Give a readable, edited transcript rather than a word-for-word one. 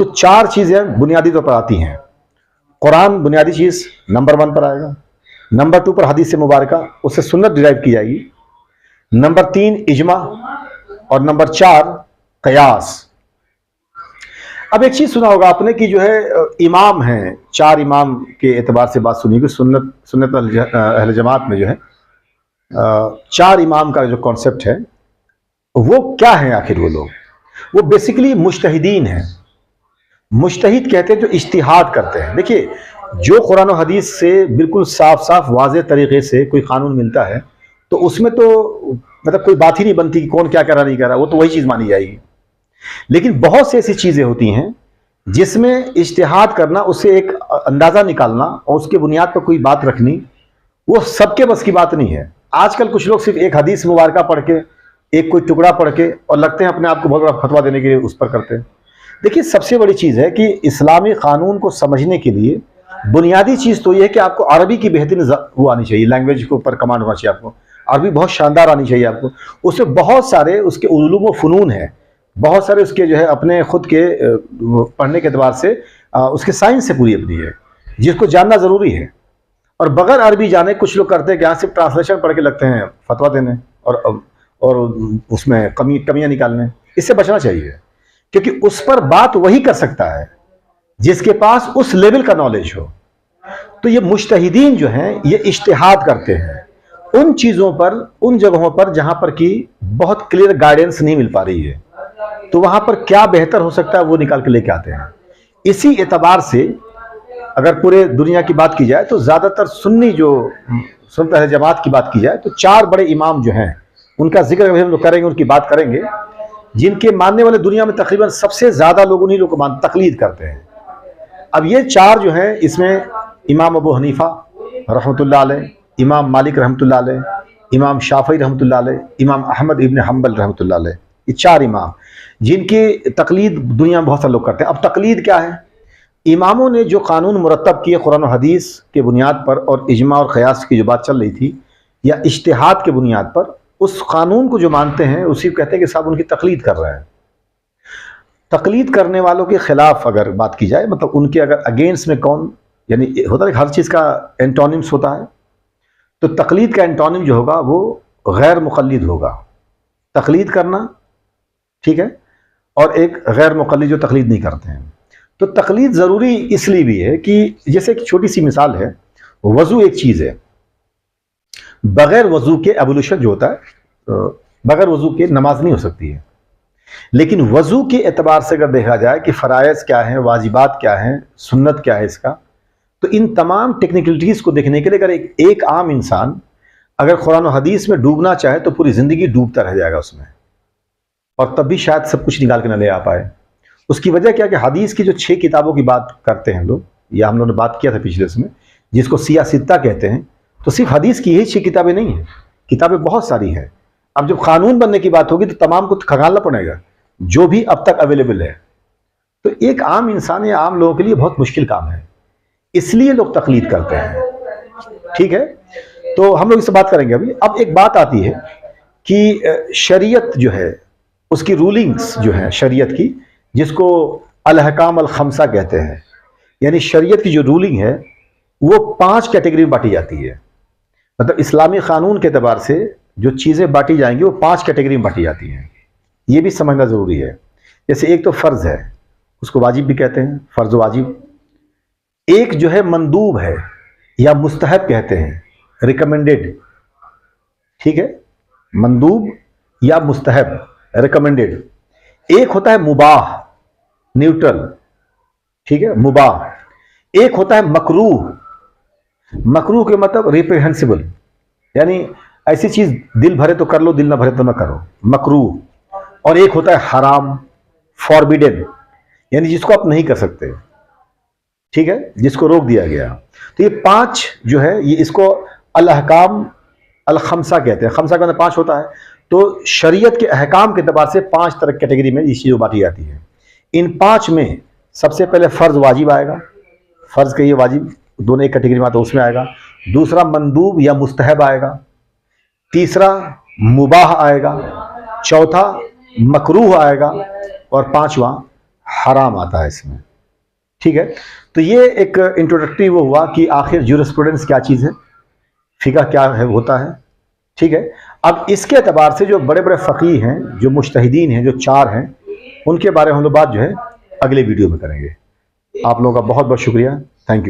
تو 4 چیزیں بنیادی طور پر آتی ہیں. قرآن بنیادی چیز نمبر 1 پر آئے گا. نمبر 2 پر حدیث مبارکہ، اس سے سنت ڈرائیو کی جائے گی. نمبر 3 اجماع، اور نمبر 4 قیاس. اب ایک چیز سنا ہوگا آپ نے کہ جو ہے امام ہیں، 4 امام کے اعتبار سے بات سنی ہوگی. سنت اہل جماعت میں جو ہے 4 امام کا جو کانسیپٹ ہے وہ کیا ہے آخر؟ وہ لوگ وہ بیسیکلی مجتہدین ہیں. مجتہد کہتے ہیں جو اجتہاد کرتے ہیں. دیکھیے، جو قرآن و حدیث سے بالکل صاف صاف واضح طریقے سے کوئی قانون ملتا ہے تو اس میں تو مطلب کوئی بات ہی نہیں بنتی کہ کون کیا کر رہا نہیں کر رہا، وہ تو وہی چیز مانی جائے گی. لیکن بہت سی ایسی چیزیں ہوتی ہیں جس میں اجتہاد کرنا، اسے ایک اندازہ نکالنا اور اس کے بنیاد پر کوئی بات رکھنی، وہ سب کے بس کی بات نہیں ہے. آج کل کچھ لوگ صرف ایک حدیث مبارکہ پڑھ کے، ایک کوئی ٹکڑا پڑھ کے، اور لگتے ہیں اپنے آپ کو بہت بڑا فتویٰ دینے کے لیے اس پر کرتے ہیں. دیکھیے، سب سے بڑی چیز ہے کہ اسلامی قانون کو سمجھنے کے لیے بنیادی چیز تو یہ ہے کہ آپ کو عربی کی بہترین وہ آنی چاہیے، لینگویج کے اوپر کمانڈ ہونا چاہیے. آپ کو عربی بہت شاندار آنی چاہیے. آپ کو اس میں بہت سارے اس کے علوم و فنون ہیں، بہت سارے اس کے جو ہے اپنے خود کے پڑھنے کے اعتبار سے اس کے سائنس سے پوری اپنی ہے، جس کو جاننا ضروری ہے. اور بغیر عربی جانے کچھ لوگ کرتے ہیں کہ یہاں صرف ٹرانسلیشن پڑھ کے لگتے ہیں فتویٰ دینے اور اس میں کمیاں نکالنے. اس سے بچنا چاہیے، کیونکہ اس پر بات وہی کر سکتا ہے جس کے پاس اس لیول کا نالج ہو. تو یہ مجتہدین جو ہیں یہ اجتہاد کرتے ہیں ان چیزوں پر، ان جگہوں پر جہاں پر کی بہت کلیئر گائیڈنس نہیں مل پا رہی ہے، تو وہاں پر کیا بہتر ہو سکتا ہے وہ نکال کے لے کے آتے ہیں. اسی اعتبار سے اگر پورے دنیا کی بات کی جائے تو زیادہ تر سنی جو سنت اہل جماعت کی بات کی جائے تو 4 بڑے امام جو ہیں ان کا ذکر ہم لوگ کریں گے، ان کی بات کریں گے، جن کے ماننے والے دنیا میں تقریباً سب سے زیادہ لوگ انہی لوگ کو تقلید کرتے ہیں. اب یہ 4 جو ہیں، اس میں امام ابو حنیفہ رحمۃ اللہ علیہ، امام مالک رحمۃ اللہ علیہ، امام شافعی رحمۃ اللہ علیہ، امام احمد ابن حنبل رحمۃ اللہ علیہ. یہ 4 امام جن کی تقلید دنیا میں بہت سے لوگ کرتے ہیں. اب تقلید کیا ہے؟ اماموں نے جو قانون مرتب کیے قرآن و حدیث کے بنیاد پر، اور اجماع اور قیاس کی جو بات چل رہی تھی، یا اجتہاد کے بنیاد پر، اس قانون کو جو مانتے ہیں اسی کو کہتے ہیں کہ صاحب ان کی تقلید کر رہے ہیں. تقلید کرنے والوں کے خلاف اگر بات کی جائے، مطلب ان کے اگر اگینسٹ میں کون، یعنی ہوتا ہے کہ ہر چیز کا اینٹونیمس ہوتا ہے، تو تقلید کا اینٹونیم جو ہوگا وہ غیر مقلد ہوگا. تقلید کرنا ٹھیک ہے، اور ایک غیر مقلد جو تقلید نہیں کرتے ہیں. تو تقلید ضروری اس لیے بھی ہے کہ جیسے ایک چھوٹی سی مثال ہے، وضو ایک چیز ہے، بغیر وضو کے ایبولیشن جو ہوتا ہے، بغیر وضو کے نماز نہیں ہو سکتی ہے. لیکن وضو کے اعتبار سے اگر دیکھا جائے کہ فرائض کیا ہیں، واجبات کیا ہیں، سنت کیا ہے اس کا، تو ان تمام ٹیکنیکلٹیز کو دیکھنے کے لیے اگر ایک عام انسان اگر قرآن و حدیث میں ڈوبنا چاہے تو پوری زندگی ڈوبتا رہ جائے گا اس میں، اور تب بھی شاید سب کچھ نکال کے نہ لے آ پائے. اس کی وجہ کیا کہ حدیث کی جو 6 کتابوں کی بات کرتے ہیں لوگ، یا ہم لوگوں نے بات کیا تھا پچھلے اس میں، جس کو سیاستہ کہتے ہیں، تو صرف حدیث کی یہی 6 کتابیں نہیں ہیں، کتابیں بہت ساری ہیں. اب جب قانون بننے کی بات ہوگی تو تمام کو کھنگالنا پڑے گا جو بھی اب تک اویلیبل ہے. تو ایک عام انسان یا عام لوگوں کے لیے بہت مشکل کام ہے، اس لیے لوگ تقلید کرتے ہیں. ٹھیک ہے، تو ہم لوگ اس سے بات کریں گے ابھی. اب ایک بات آتی ہے کہ شریعت جو ہے، اس کی رولنگز جو ہیں شریعت کی، جس کو الاحکام الخمسہ کہتے ہیں، یعنی شریعت کی جو رولنگ ہے وہ 5 کیٹیگری میں بانٹی جاتی ہے. مطلب اسلامی قانون کے اعتبار سے جو چیزیں بانٹی جائیں گی وہ 5 کیٹیگری میں بانٹی جاتی ہیں. یہ بھی سمجھنا ضروری ہے. جیسے ایک تو فرض ہے، اس کو واجب بھی کہتے ہیں، فرض و واجب. ایک جو ہے مندوب ہے یا مستحب کہتے ہیں، ریکمینڈڈ. ٹھیک ہے، مندوب یا مستحب، ریکمینڈڈ. ایک ہوتا ہے مباح، نیوٹرل. ٹھیک ہے، مباح. ایک ہوتا ہے مکروہ. مکروہ کے مطلب ریپریہنسیبل، یعنی ایسی چیز دل بھرے تو کر لو، دل نہ بھرے تو نہ کرو، مکروہ. اور ایک ہوتا ہے حرام، فوربیڈن، یعنی جس کو آپ نہیں کر سکتے. ٹھیک ہے، جس کو روک دیا گیا. تو یہ 5 جو ہے، یہ اس کو الاحکام الخمسہ کہتے ہیں. خمسہ کا مطلب 5 ہوتا ہے. تو شریعت کے احکام کے اعتبار سے 5 طرح کیٹیگری میں یہ چیز بانٹی جاتی ہے. ان 5 میں سب سے پہلے فرض واجب آئے گا. فرض کے یہ واجب دونوں ایک کیٹیگری میں آتا ہے، اس میں آئے گا. دوسرا مندوب یا مستحب آئے گا. تیسرا مباح آئے گا. چوتھا مکروہ آئے گا. اور 5واں حرام آتا ہے اس میں. ٹھیک ہے, تو یہ ایک انٹروڈکٹری وہ ہوا کہ آخر جورسپروڈنس کیا چیز ہے, فقہ کیا ہے ہوتا ہے. ٹھیک ہے, اب اس کے اعتبار سے جو بڑے بڑے فقیہ ہیں, جو مجتہدین ہیں, جو 4 ہیں, ان کے بارے میں ہم لوگ بات جو ہے اگلے ویڈیو میں کریں گے. آپ لوگوں کا بہت بہت شکریہ. Thank you.